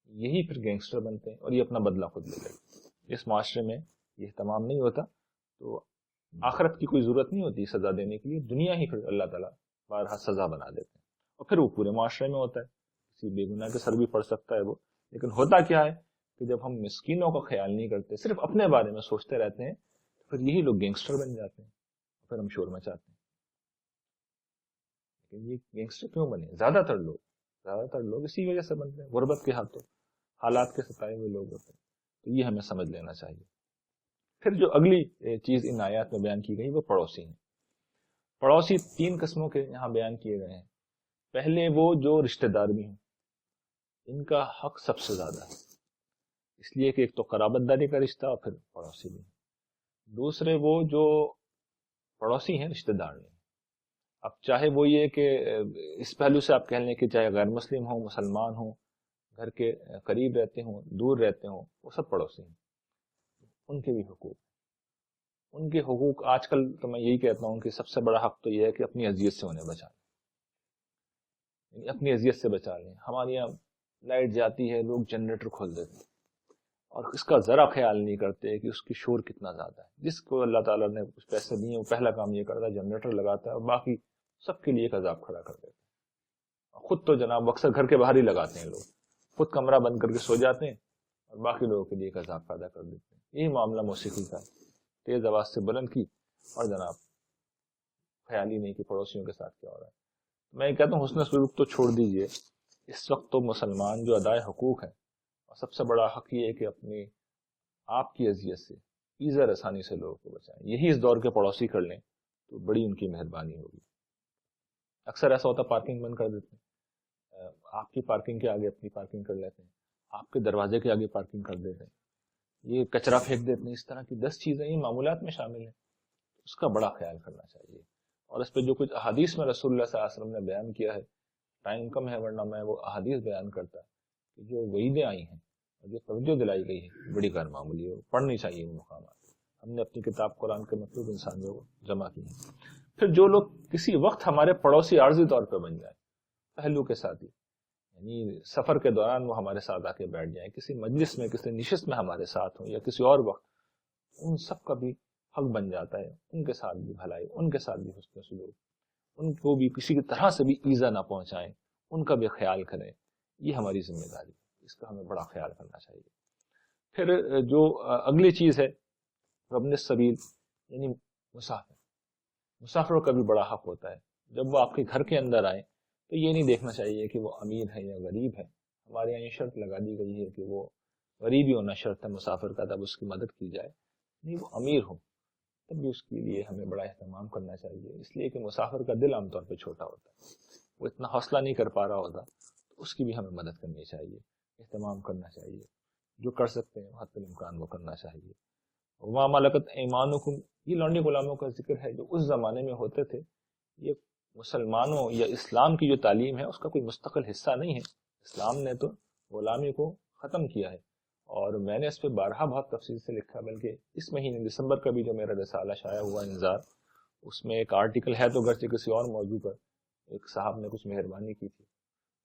یہی پھر گینگسٹر بنتے ہیں، اور یہ اپنا بدلہ خود لے لیتے. اس معاشرے میں یہ تمام نہیں ہوتا تو آخرت کی کوئی ضرورت نہیں ہوتی سزا دینے کے لیے، دنیا ہی پھر اللہ تعالیٰ بارہا سزا بنا دیتے ہیں، اور پھر وہ پورے معاشرے میں ہوتا ہے. کسی بے گناہ کے سر بھی پڑ سکتا ہے وہ. لیکن ہوتا کیا ہے کہ جب ہم مسکینوں کا خیال نہیں کرتے، صرف اپنے بارے میں سوچتے رہتے ہیں، تو پھر یہی لوگ گینگسٹر بن جاتے ہیں، پھر ہم شور مچاتے ہیں. لیکن یہ گینگسٹر کیوں بنے؟ زیادہ تر لوگ اسی وجہ سے بنتے ہیں، غربت کے ہاتھوں، حالات کے ستائے ہوئے لوگ ہوتے ہیں. تو یہ ہمیں سمجھ لینا چاہیے. پھر جو اگلی چیز ان آیات میں بیان کی گئی وہ پڑوسی ہیں. پڑوسی 3 قسموں کے یہاں بیان کیے گئے ہیں. پہلے وہ جو رشتہ دار بھی ہوں، ان کا حق سب سے زیادہ ہے، اس لیے کہ ایک تو قرابت داری کا رشتہ اور پھر پڑوسی بھی. دوسرے وہ جو پڑوسی ہیں، رشتہ دار نہیں. اب چاہے وہ یہ کہ اس پہلو سے آپ کہہ لیں کہ چاہے غیر مسلم ہوں، مسلمان ہوں، گھر کے قریب رہتے ہوں، دور رہتے ہوں، وہ سب پڑوسی ہیں. ان کے بھی حقوق، ان کے حقوق آج کل تو میں یہی کہتا ہوں کہ سب سے بڑا حق تو یہ ہے کہ اپنی اذیت سے انہیں بچا لیں، یعنی اپنی اذیت سے بچا لیں. ہمارے یہاں لائٹ جاتی ہے، لوگ جنریٹر کھول دیتے ہیں اور اس کا ذرا خیال نہیں کرتے کہ اس کی شور کتنا زیادہ ہے. جس کو اللہ تعالیٰ نے کچھ پیسے دیے وہ پہلا کام یہ کرتا ہے جنریٹر لگاتا ہے اور باقی سب کے لیے ایک عذاب کھڑا کر دیتا ہے. خود تو جناب اکثر گھر کے باہر ہی لگاتے ہیں لوگ، خود کمرہ بند کر کے سو جاتے ہیں اور باقی لوگوں کے لیے ایک عذاب پیدا کر دیتے ہیں. یہی معاملہ موسیقی کا تیز آواز سے بلند کی اور جناب خیال ہی نہیں کہ پڑوسیوں کے ساتھ کیا ہو رہا ہے. میں کہتا ہوں حسن سلوک تو چھوڑ دیجئے، اس وقت تو مسلمان جو ادائے حقوق ہیں، اور سب سے بڑا حق یہ ہے کہ اپنی آپ کی اذیت سے، ایزا رسانی سے لوگوں کو بچائیں. یہی اس دور کے پڑوسی کر لیں تو بڑی ان کی مہربانی ہوگی. اکثر ایسا ہوتا پارکنگ بند کر دیتے ہیں، آپ کی پارکنگ کے آگے اپنی پارکنگ کر لیتے ہیں، آپ کے دروازے کے آگے پارکنگ کر دیتے ہیں، یہ کچرا پھینک دیتے ہیں. اس طرح کی 10 چیزیں یہ معمولات میں شامل ہیں، اس کا بڑا خیال کرنا چاہیے. اور اس پہ جو کچھ احادیث میں رسول اللہ صلی اللہ علیہ وسلم نے بیان کیا ہے، ٹائم کم ہے ورنہ میں وہ احادیث بیان کرتا کہ جو وعیدیں آئی ہیں اور جو توجہ دلائی گئی ہے بڑی غیر معمولی ہے، پڑھنی چاہیے وہ مقامات. ہم نے اپنی کتاب قرآن کے مطلوب انسان جو جمع کی ہیں. پھر جو لوگ کسی وقت ہمارے پڑوسی عارضی طور پہ بن جائیں، پہلو کے ساتھ ہی، یعنی سفر کے دوران وہ ہمارے ساتھ آ کے بیٹھ جائیں، کسی مجلس میں کسی نشست میں ہمارے ساتھ ہوں یا کسی اور وقت، ان سب کا بھی حق بن جاتا ہے. ان کے ساتھ بھی بھلائی، ان کے ساتھ بھی حسن سلوک، ان کو بھی کسی کی طرح سے بھی ایذا نہ پہنچائیں، ان کا بھی خیال کریں. یہ ہماری ذمہ داری ہے، اس کا ہمیں بڑا خیال کرنا چاہیے. پھر جو اگلی چیز ہے ابن السبیل، یعنی مسافروں کا بھی بڑا حق ہوتا ہے. جب وہ آپ کے گھر کے اندر آئیں تو یہ نہیں دیکھنا چاہیے کہ وہ امیر ہے یا غریب ہے. ہمارے یہاں یہ شرط لگا دی گئی ہے کہ وہ غریب ہی ہونا شرط ہے مسافر کا، تب اس کی مدد کی جائے. نہیں، وہ امیر ہو تب بھی اس کے لیے ہمیں بڑا اہتمام کرنا چاہیے، اس لیے کہ مسافر کا دل عام طور پہ چھوٹا ہوتا ہے، وہ اتنا حوصلہ نہیں کر پا رہا ہوتا، تو اس کی بھی ہمیں مدد کرنی چاہیے، اہتمام کرنا چاہیے. جو کر سکتے ہیں حد الامکان وہ کرنا چاہیے. وما ملکت ایمانکم، یہ لونڈی غلاموں کا ذکر ہے جو اس زمانے میں ہوتے تھے. یہ مسلمانوں یا اسلام کی جو تعلیم ہے اس کا کوئی مستقل حصہ نہیں ہے. اسلام نے تو غلامی کو ختم کیا ہے، اور میں نے اس پہ بارہا بہت تفصیل سے لکھا، بلکہ اس مہینے دسمبر کا بھی جو میرا رسالہ شائع ہوا انذار، اس میں ایک آرٹیکل ہے تو گرچہ کسی اور موضوع پر ایک صاحب نے کچھ مہربانی کی تھی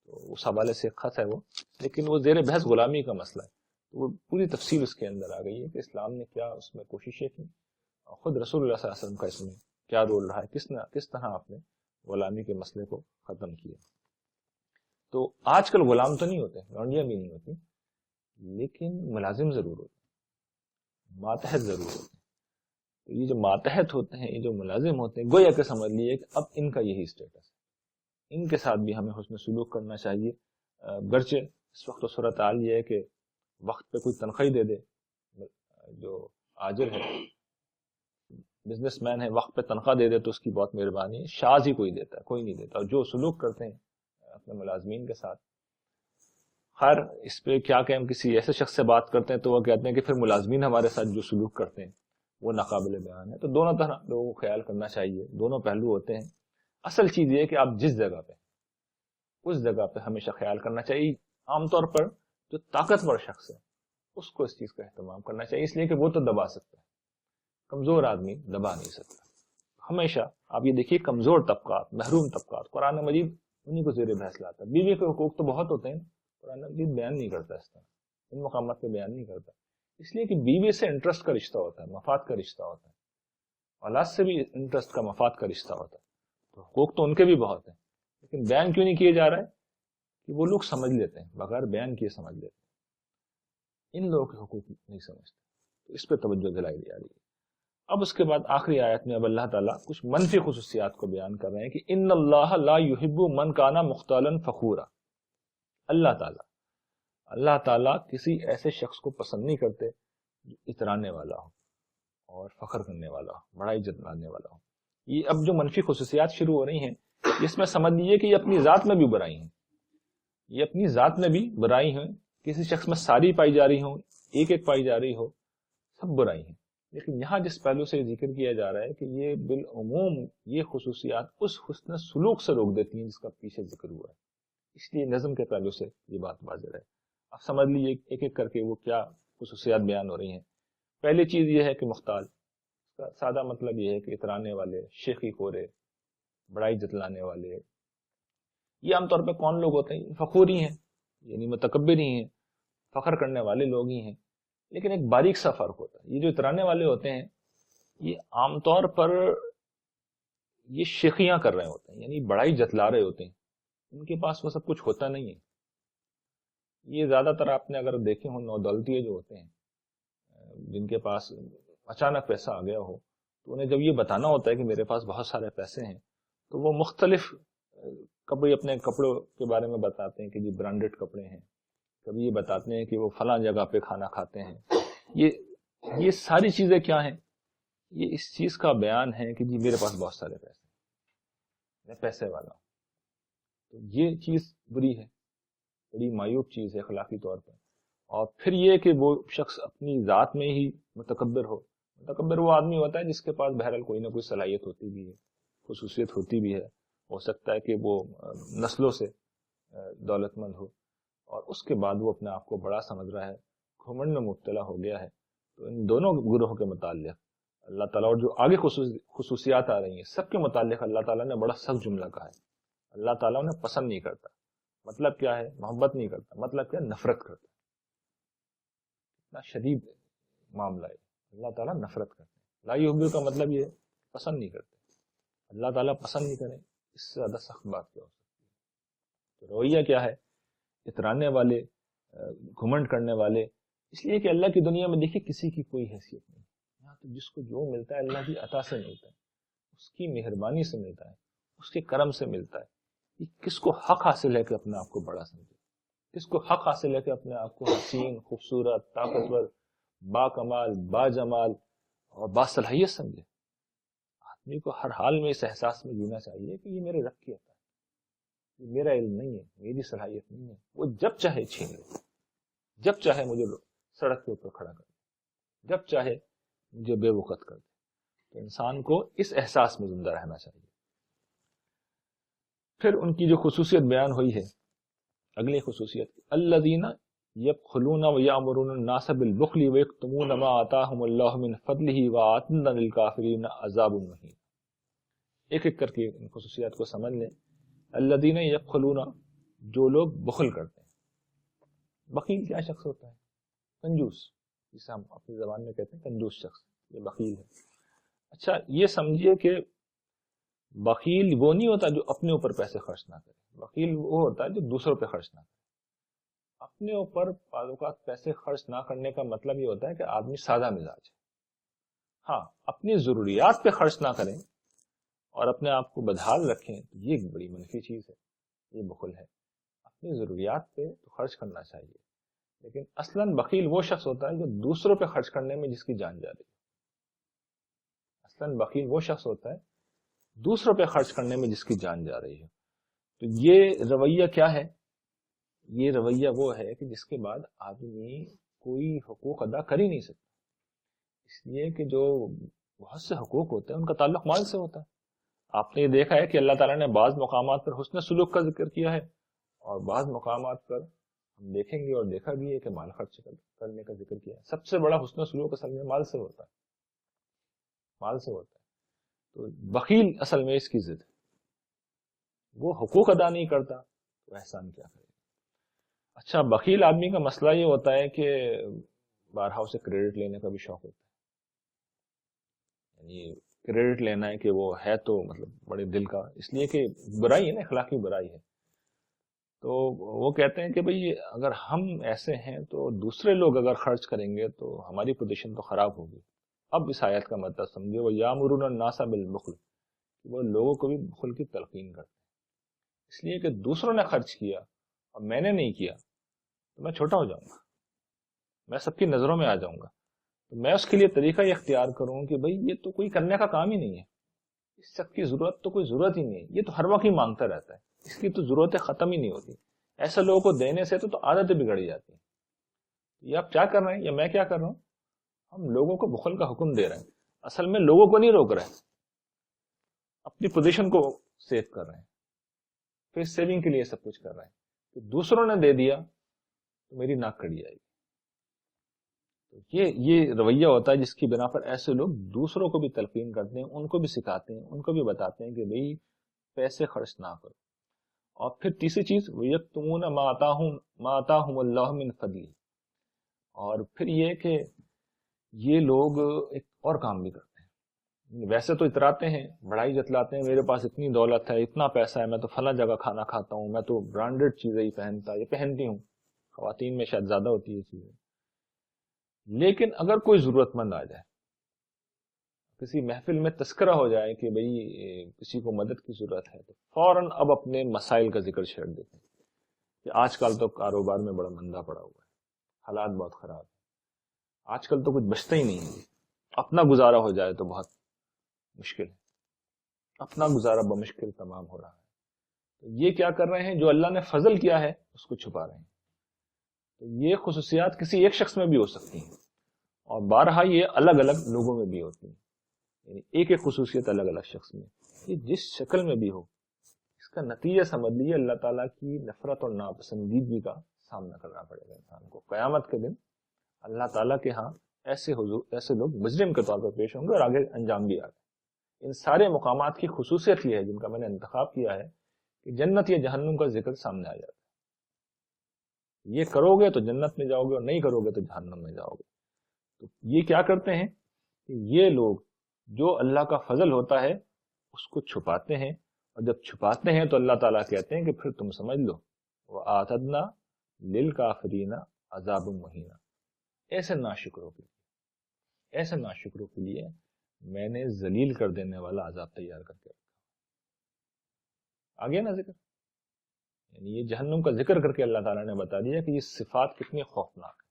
تو اس حوالے سے ایک خط ہے وہ، لیکن وہ زیر بحث غلامی کا مسئلہ ہے. وہ پوری تفصیل اس کے اندر آ گئی ہے کہ اسلام نے کیا اس میں کوششیں کی، اور خود رسول اللہ صلی اللہ علیہ وسلم کا اس میں کیا رول رہا ہے، کس طرح آپ نے غلامی کے مسئلے کو ختم کیا. تو آج کل غلام تو نہیں ہوتے، لونڈیاں بھی نہیں ہوتی، لیکن ملازم ضرور ہوتے ہیں، ماتحت ضرور ہوتے ہیں. تو یہ جو ماتحت ہوتے ہیں، یہ جو ملازم ہوتے ہیں، گویا کہ سمجھ لیے کہ اب ان کا یہی اسٹیٹس ہے، ان کے ساتھ بھی ہمیں حسن سلوک کرنا چاہیے. گرچہ اس وقت تو صورتحال یہ ہے کہ وقت پہ کوئی تنخواہ دے دے، جو آجر ہے، بزنس مین ہے، وقت پہ تنخواہ دے دے تو اس کی بہت مہربانی ہے. شاذ ہی کوئی دیتا ہے، کوئی نہیں دیتا. اور جو سلوک کرتے ہیں اپنے ملازمین کے ساتھ، خیر اس پہ کیا کہ ہم کسی ایسے شخص سے بات کرتے ہیں تو وہ کہتے ہیں کہ پھر ملازمین ہمارے ساتھ جو سلوک کرتے ہیں وہ ناقابل بیان ہے. تو دونوں طرح لوگوں کو خیال کرنا چاہیے، دونوں پہلو ہوتے ہیں. اصل چیز یہ ہے کہ آپ جس جگہ پہ، اس جگہ پہ ہمیشہ خیال کرنا چاہیے. عام طور پر جو طاقتور شخص ہے اس کو اس چیز کا اہتمام کرنا چاہیے، اس لیے کہ وہ تو دبا سکتا ہے، کمزور آدمی دبا نہیں سکتا. ہمیشہ آپ یہ دیکھیے کمزور طبقات، محروم طبقات، قرآن مجید انہیں کو زیر بحث لاتا ہے. بیوی کے حقوق تو بہت ہوتے ہیں، قرآن مجید بیان نہیں کرتا، اس طرح ان مقامات پہ بیان نہیں کرتا، اس لیے کہ بیوی سے انٹرسٹ کا رشتہ ہوتا ہے، مفاد کا رشتہ ہوتا ہے، اولاد سے بھی انٹرسٹ کا، مفاد کا رشتہ ہوتا ہے. تو حقوق تو ان کے بھی بہت ہیں، لیکن بیان کیوں نہیں کیے جا رہا ہے؟ کہ وہ لوگ سمجھ لیتے ہیں، بغیر بیان کیے سمجھ لیتے ہیں، ان لوگوں کے حقوق نہیں سمجھتے. تو اس پہ توجہ دلائی جا رہی ہے. اب اس کے بعد آخری آیت میں اب اللہ تعالیٰ کچھ منفی خصوصیات کو بیان کر رہے ہیں کہ ان اللہ لا یحب من کانا مختالا فخورا. اللہ تعالیٰ کسی ایسے شخص کو پسند نہیں کرتے جو اترانے والا ہو اور فخر کرنے والا ہو، بڑائی جتلانے والا ہو. یہ اب جو منفی خصوصیات شروع ہو رہی ہیں اس میں سمجھ لیجیے کہ یہ اپنی ذات میں بھی برائی ہیں، یہ اپنی ذات میں بھی برائی ہیں. کسی شخص میں ساری پائی جا رہی ہو، ایک ایک پائی جا رہی ہو، سب برائی ہیں. لیکن یہاں جس پہلو سے ذکر کیا جا رہا ہے کہ یہ بالعموم یہ خصوصیات اس حسن سلوک سے روک دیتی ہیں جس کا پیچھے ذکر ہوا ہے. اس لیے نظم کے پہلو سے یہ بات واضح ہے. اب سمجھ لیجیے ایک ایک کر کے وہ کیا خصوصیات بیان ہو رہی ہیں. پہلی چیز یہ ہے کہ مختال، اس کا سادہ مطلب یہ ہے کہ اترانے والے، شیخی خورے، بڑائی جتلانے والے. یہ عام طور پہ کون لوگ ہوتے ہیں؟ فخوری ہیں، یعنی متکبر ہی ہیں، فخر کرنے والے لوگ ہی ہیں. لیکن ایک باریک سا فرق ہوتا ہے، یہ جو اترانے والے ہوتے ہیں یہ عام طور پر یہ شیخیاں کر رہے ہوتے ہیں، یعنی بڑائی جتلا رہے ہوتے ہیں. ان کے پاس وہ سب کچھ ہوتا نہیں ہے. یہ زیادہ تر آپ نے اگر دیکھے ہوں نودولتیے جو ہوتے ہیں جن کے پاس اچانک پیسہ آ گیا ہو تو انہیں جب یہ بتانا ہوتا ہے کہ میرے پاس بہت سارے پیسے ہیں تو وہ مختلف کبھی اپنے کپڑوں کے بارے میں بتاتے ہیں کہ جی برانڈڈ کپڑے ہیں، کبھی یہ بتاتے ہیں کہ وہ فلاں جگہ پہ کھانا کھاتے ہیں. یہ ساری چیزیں کیا ہیں؟ یہ اس چیز کا بیان ہے کہ جی میرے پاس بہت سارے پیسے ہیں، میں پیسے والا ہوں. تو یہ چیز بری ہے، بڑی معیوب چیز ہے اخلاقی طور پر. اور پھر یہ کہ وہ شخص اپنی ذات میں ہی متکبر ہو. متکبر وہ آدمی ہوتا ہے جس کے پاس بہرحال کوئی نہ کوئی صلاحیت ہوتی بھی ہے، خصوصیت ہوتی بھی ہے. ہو سکتا ہے کہ وہ نسلوں سے دولت مند ہو اور اس کے بعد وہ اپنے آپ کو بڑا سمجھ رہا ہے، گھمنڈ میں مبتلا ہو گیا ہے. تو ان دونوں گروہوں کے متعلق اللہ تعالیٰ اور جو آگے خصوصیات آ رہی ہیں سب کے متعلق اللہ تعالیٰ نے بڑا سخت جملہ کہا ہے. اللہ تعالیٰ انہیں پسند نہیں کرتا. مطلب کیا ہے؟ محبت نہیں کرتا. مطلب کیا؟ نفرت کرتا. اتنا شدید معاملہ ہے. اللہ تعالیٰ نفرت کرتے ہیں. لا یحب کا مطلب یہ ہے پسند نہیں کرتے. اللہ تعالیٰ پسند نہیں کرے، اس سے زیادہ سخت بات کیا ہو سکتی ہے؟ تو رویہ کیا ہے؟ اترانے والے، گھمنڈ کرنے والے. اس لیے کہ اللہ کی دنیا میں دیکھیے کسی کی کوئی حیثیت نہیں. یہاں تو جس کو جو ملتا ہے اللہ کی عطا سے ملتا ہے، اس کی مہربانی سے ملتا ہے، اس کے کرم سے ملتا ہے. یہ کس کو حق حاصل ہے کہ اپنے آپ کو بڑا سمجھے؟ کس کو حق حاصل ہے کہ اپنے آپ کو حسین، خوبصورت، طاقتور، با کمال، با جمال اور با صلاحیت سمجھے؟ آدمی کو ہر حال میں اس احساس میں جینا چاہیے کہ یہ میرے رب کی عطا ہے، یہ میرا علم نہیں ہے، میری صلاحیت نہیں ہے. وہ جب چاہے چھین لے، جب چاہے مجھے سڑک کے اوپر کھڑا کر دے، جب چاہے مجھے بے وقت کر دے. تو انسان کو اس احساس میں زندہ رہنا چاہیے. پھر ان کی جو خصوصیت بیان ہوئی ہے، اگلی خصوصیت الذین یبخلون ویأمرون الناس بالبخل ویکتمون ما آتاہم اللہ من فضلہ وأعتدنا للکافرین عذاب مہین. ایک ایک کر کے ان خصوصیات کو سمجھ لیں. الذین یبخلون، جو لوگ بخل کرتے ہیں. بخیل کیا شخص ہوتا ہے؟ کنجوس، جسے ہم اپنی زبان میں کہتے ہیں کنجوس شخص، یہ بخیل ہے. اچھا یہ سمجھیے کہ بخیل وہ نہیں ہوتا جو اپنے اوپر پیسے خرچ نہ کرے. بخیل وہ ہوتا ہے جو دوسروں پہ خرچ نہ کرے. اپنے اوپر بعض اوقات پیسے خرچ نہ کرنے کا مطلب یہ ہوتا ہے کہ آدمی سادہ مزاج ہے. ہاں اپنی ضروریات پہ خرچ نہ کریں اور اپنے آپ کو بدحال رکھیں تو یہ ایک بڑی منفی چیز ہے، یہ بخل ہے. اپنی ضروریات پہ تو خرچ کرنا چاہیے، لیکن اصلاً بخیل وہ شخص ہوتا ہے جو دوسروں پہ خرچ کرنے میں جس کی جان جا رہی ہے. اصلاً بخیل وہ شخص ہوتا ہے دوسروں پہ خرچ کرنے میں جس کی جان جا رہی ہے. تو یہ رویہ کیا ہے؟ یہ رویہ وہ ہے کہ جس کے بعد آدمی کوئی حقوق ادا کر ہی نہیں سکتا. اس لیے کہ جو بہت سے حقوق ہوتے ہیں ان کا تعلق مال سے ہوتا ہے. آپ نے یہ دیکھا ہے کہ اللہ تعالیٰ نے بعض مقامات پر حسن سلوک کا ذکر کیا ہے اور بعض مقامات پر ہم دیکھیں گے اور دیکھا بھی ہے کہ مال خرچ کرنے کا ذکر کیا ہے. سب سے بڑا حسن سلوک اصل میں مال سے ہوتا ہے، مال سے ہوتا ہے. تو بخیل اصل میں اس کی ضد ہے. وہ حقوق ادا نہیں کرتا تو احسان کیا کرے. اچھا بخیل آدمی کا مسئلہ یہ ہوتا ہے کہ بارہا اسے کریڈٹ لینے کا بھی شوق ہوتا ہے. یعنی کریڈٹ لینا ہے کہ وہ ہے تو مطلب بڑے دل کا، اس لیے کہ برائی ہے نا، اخلاقی برائی ہے. تو وہ کہتے ہیں کہ بھئی اگر ہم ایسے ہیں تو دوسرے لوگ اگر خرچ کریں گے تو ہماری پوزیشن تو خراب ہوگی. اب اس آیت کا مطلب سمجھے، وہ یامرون الناس بالبخل، وہ لوگوں کو بھی بخل کی تلقین کرتے ہیں، اس لیے کہ دوسروں نے خرچ کیا اور میں نے نہیں کیا تو میں چھوٹا ہو جاؤں گا، میں سب کی نظروں میں آ جاؤں گا، تو میں اس کے لیے طریقہ یہ اختیار کروں کہ بھئی یہ تو کوئی کرنے کا کام ہی نہیں ہے، اس سب کی ضرورت تو کوئی ضرورت ہی نہیں ہے، یہ تو ہر وقت ہی مانگتا رہتا ہے، اس کی تو ضرورتیں ختم ہی نہیں ہوتی، ایسے لوگوں کو دینے سے تو عادتیں بگڑی جاتی ہیں۔ یہ آپ کیا کر رہے ہیں یا میں کیا کر رہا ہوں، ہم لوگوں کو بخل کا حکم دے رہے ہیں، اصل میں لوگوں کو نہیں روک رہے ہیں، اپنی پوزیشن کو سیو کر رہے ہیں، پھر سیونگ کے لیے سب کچھ کر رہے ہیں کہ دوسروں نے دے دیا تو میری ناک کڑی جائے گی۔ یہ رویہ ہوتا ہے جس کی بنا پر ایسے لوگ دوسروں کو بھی تلقین کرتے ہیں، ان کو بھی سکھاتے ہیں، ان کو بھی بتاتے ہیں کہ بھئی پیسے خرچ نہ کرو۔ اور پھر تیسری چیز وَيَكْتُمُونَ مَا آتَاهُمُ اللَّهُ مِنْ فَضْلِهِ، اور پھر یہ کہ یہ لوگ ایک اور کام بھی کرتے ہیں، ویسے تو اتراتے ہیں، بڑائی جتلاتے ہیں، میرے پاس اتنی دولت ہے، اتنا پیسہ ہے، میں تو فلاں جگہ کھانا کھاتا ہوں، میں تو برانڈڈ چیزیں ہی پہنتی ہوں، خواتین میں شاید زیادہ ہوتی ہے یہ چیزیں۔ لیکن اگر کوئی ضرورت مند آ جائے، کسی محفل میں تذکرہ ہو جائے کہ بھئی کسی کو مدد کی ضرورت ہے، تو فوراً اب اپنے مسائل کا ذکر چھیڑ دیتے ہیں کہ آج کل تو کاروبار میں بڑا مندہ پڑا ہوا ہے، حالات بہت خراب ہے، آج کل تو کچھ بچتا ہی نہیں ہے، اپنا گزارا ہو جائے تو بہت مشکل ہے، اپنا گزارا بمشکل تمام ہو رہا ہے۔ تو یہ کیا کر رہے ہیں، جو اللہ نے فضل کیا ہے اس کو چھپا رہے ہیں۔ تو یہ خصوصیات کسی ایک شخص میں بھی ہو سکتی ہیں، اور بارہا یہ الگ الگ لوگوں میں بھی ہوتی ہیں، یعنی ایک ایک خصوصیت الگ الگ شخص میں، یہ جس شکل میں بھی ہو، اس کا نتیجہ سمجھ لیجیے اللہ تعالیٰ کی نفرت اور ناپسندیدگی کا سامنا کرنا پڑے گا انسان کو۔ قیامت کے دن اللہ تعالیٰ کے ہاں ایسے لوگ مجرم کے طور پر پیش ہوں گے، اور آگے انجام بھی آگے۔ ان سارے مقامات کی خصوصیت یہ ہے جن کا میں نے انتخاب کیا ہے کہ جنت یا جہنم کا ذکر سامنے آ جاتا ہے، یہ کرو گے تو جنت میں جاؤ گے، اور نہیں کرو گے تو جہنم میں جاؤ گے۔ تو یہ کیا کرتے ہیں کہ یہ لوگ جو اللہ کا فضل ہوتا ہے اس کو چھپاتے ہیں، اور جب چھپاتے ہیں تو اللہ تعالیٰ کہتے ہیں کہ پھر تم سمجھ لو وَآتَدْنَا لِلْكَافِرِينَ عَذَابٌ مُّهِينًا، ایسے ناشکروں کے لیے میں نے ذلیل کر دینے والا عذاب تیار کر کے رکھا۔ آگے نا ذکر، یعنی یہ جہنم کا ذکر کر کے اللہ تعالیٰ نے بتا دیا کہ یہ صفات کتنی خوفناک ہے،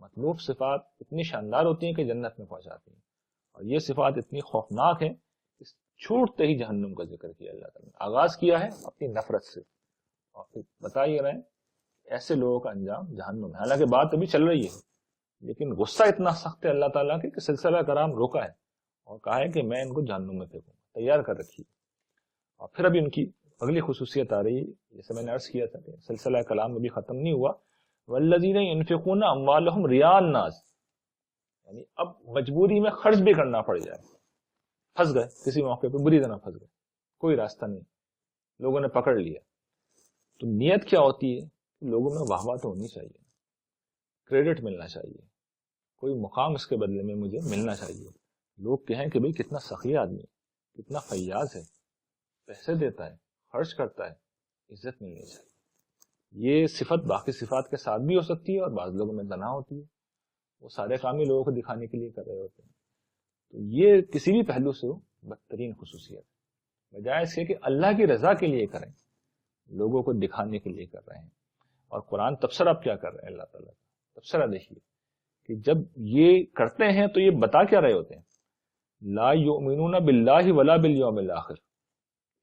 مطلوب صفات اتنی شاندار ہوتی ہیں کہ جنت میں پہنچاتی ہیں، اور یہ صفات اتنی خوفناک ہیں کہ چھوٹتے ہی جہنم کا ذکر کیا اللہ تعالیٰ نے۔ آغاز کیا ہے اپنی نفرت سے، اور پھر بتا ہی رہے ہیں ایسے لوگوں کا انجام جہنم ہے۔ حالانکہ بات ابھی چل رہی ہے، لیکن غصہ اتنا سخت ہے اللہ تعالیٰ کے کہ سلسلہ کرام روکا ہے اور کہا ہے کہ میں ان کو جہنم میں پھینکوں، تیار کر رکھی ہے۔ اور پھر ابھی ان کی اگلی خصوصیت آ رہی ہے، جیسے میں نے عرض کیا تھا کہ سلسلہ کلام ابھی ختم نہیں ہوا، والذین ينفقون اموالهم رئاء الناس، یعنی اب مجبوری میں خرچ بھی کرنا پڑ جائے، پھنس گئے کسی موقع پہ، بری طرح پھنس گئے، کوئی راستہ نہیں، لوگوں نے پکڑ لیا، تو نیت کیا ہوتی ہے کہ لوگوں میں واہ واہ تو ہونی چاہیے، کریڈٹ ملنا چاہیے، کوئی مقام اس کے بدلے میں مجھے ملنا چاہیے، لوگ کہیں کہ بھئی کتنا سخی آدمی ہے، کتنا فیاض ہے، پیسے دیتا ہے، خرچ کرتا ہے، عزت ملنی چاہیے۔ یہ صفت باقی صفات کے ساتھ بھی ہو سکتی ہے، اور بعض لوگوں میں تنہا ہوتی ہے، وہ سارے کام ہی لوگوں کو دکھانے کے لیے کر رہے ہوتے ہیں۔ تو یہ کسی بھی پہلو سے بدترین خصوصیت ہے، بجائے اس کے کہ اللہ کی رضا کے لیے کریں، لوگوں کو دکھانے کے لیے کر رہے ہیں۔ اور قرآن تبصرہ کیا کر رہے ہیں، اللہ تعالیٰ تبصرہ دیکھیے کہ جب یہ کرتے ہیں تو یہ بتا کیا رہے ہوتے ہیں، لا یؤمنون باللہ ولا بالیوم الاخر،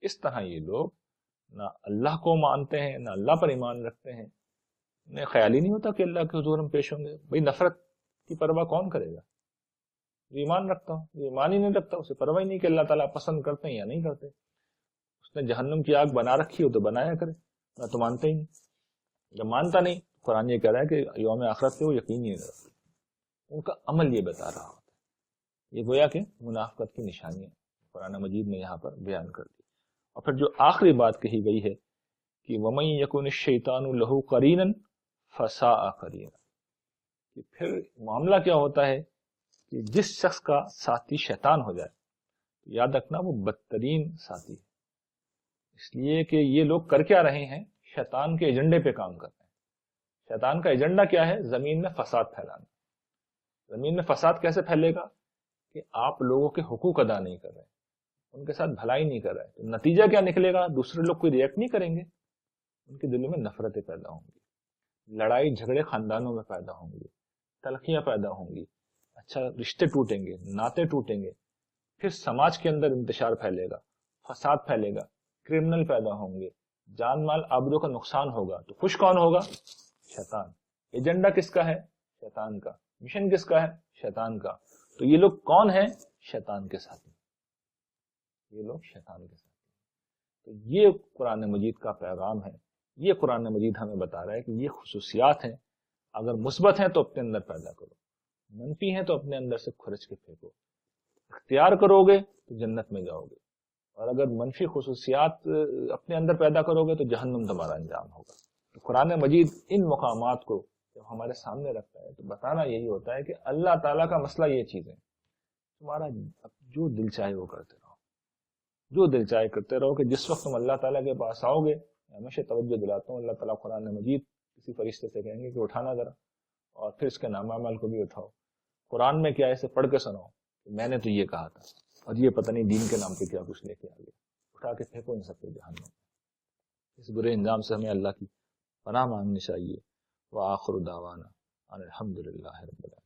اس طرح یہ لوگ نہ اللہ کو مانتے ہیں، نہ اللہ پر ایمان رکھتے ہیں، انہیں خیال ہی نہیں ہوتا کہ اللہ کے حضور ہم پیش ہوں گے۔ بھئی نفرت کی پرواہ کون کرے گا، جو ایمان رکھتا ہوں، جو ایمان ہی نہیں رکھتا اسے پرواہ ہی نہیں کہ اللہ تعالیٰ پسند کرتے ہیں یا نہیں کرتے، اس نے جہنم کی آگ بنا رکھی ہو تو بنایا کرے، میں تو مانتا ہی نہیں، جب مانتا نہیں قرآن یہ کہہ رہا ہے کہ یوم آخرت پہ وہ یقین ہی نہیں رکھتے، ان کا عمل یہ بتا رہا ہوتا ہے، یہ گویا کہ منافقت کی نشانی ہے، قرآن مجید نے یہاں پر بیان کر دی۔ اور پھر جو آخری بات کہی گئی ہے کہ وَمَن يَكُنِ الشَّيْطَانُ لَهُ قَرِينًا فَسَاءَ قَرِينًا، کہ پھر معاملہ کیا ہوتا ہے کہ جس شخص کا ساتھی شیطان ہو جائے، یاد رکھنا وہ بدترین ساتھی ہے، اس لیے کہ یہ لوگ کر کیا رہے ہیں، شیطان کے ایجنڈے پہ کام کر رہے ہیں۔ شیطان کا ایجنڈا کیا ہے، زمین میں فساد پھیلانا۔ زمین میں فساد کیسے پھیلے گا کہ آپ لوگوں کے حقوق ادا نہیں کر رہے، ان کے ساتھ بھلائی نہیں کر رہے، تو نتیجہ کیا نکلے گا؟ دوسرے لوگ کوئی ریئیکٹ نہیں کریں گے، ان کے دلوں میں نفرتیں پیدا ہوں گی، لڑائی جھگڑے خاندانوں میں پیدا ہوں گی، تلخیاں پیدا ہوں گی، اچھا رشتے ٹوٹیں گے، ناطے ٹوٹیں گے، پھر سماج کے اندر انتشار پھیلے گا، فساد پھیلے گا، کرمنل پیدا ہوں گے، جان مال آبرو کا نقصان ہوگا، تو خوش کون ہوگا؟ شیطان۔ ایجنڈا کس کا ہے؟ شیطان کا۔ مشن کس کا ہے؟ شیطان کا۔ تو یہ لوگ کون ہیں؟ شیطان کے ساتھی، یہ لوگ شیطان کے ساتھی۔ تو یہ قرآن مجید کا پیغام ہے، یہ قرآن مجید ہمیں بتا رہا ہے کہ یہ خصوصیات ہیں، اگر مثبت ہیں تو اپنے اندر پیدا کرو، منفی ہیں تو اپنے اندر سے کھرچ کے پھینکو، اختیار کرو گے تو جنت میں جاؤ گے، اور اگر منفی خصوصیات اپنے اندر پیدا کرو گے تو جہنم تمہارا انجام ہوگا۔ تو قرآن مجید ان مقامات کو جب ہمارے سامنے رکھتا ہے تو بتانا یہی ہوتا ہے کہ اللہ تعالیٰ کا مسئلہ یہ چیزیں، تمہارا جو دل چاہے وہ کرتے رہو، جو دل چاہے کرتے رہو، کہ جس وقت تم اللہ تعالیٰ کے پاس آؤ گے، ہمیشہ توجہ دلاتا ہوں، اللہ تعالیٰ قرآن مجید کسی فرشتے سے کہیں گے کہ اٹھانا ذرا، اور پھر اس کے نام اعمال کو بھی اٹھاؤ، قرآن میں کیا ہے اسے پڑھ کے سناؤ، میں نے تو یہ کہا تھا، اور یہ پتہ نہیں دین کے نام پہ کیا کچھ لے کے آ گیا، اٹھا کے پھینکو ان سب کو جہنم۔ اس برے انجام سے ہمیں اللہ کی پناہ مانگنی چاہیے۔ وآخر دعوانا ان الحمد للہ رب العالمین۔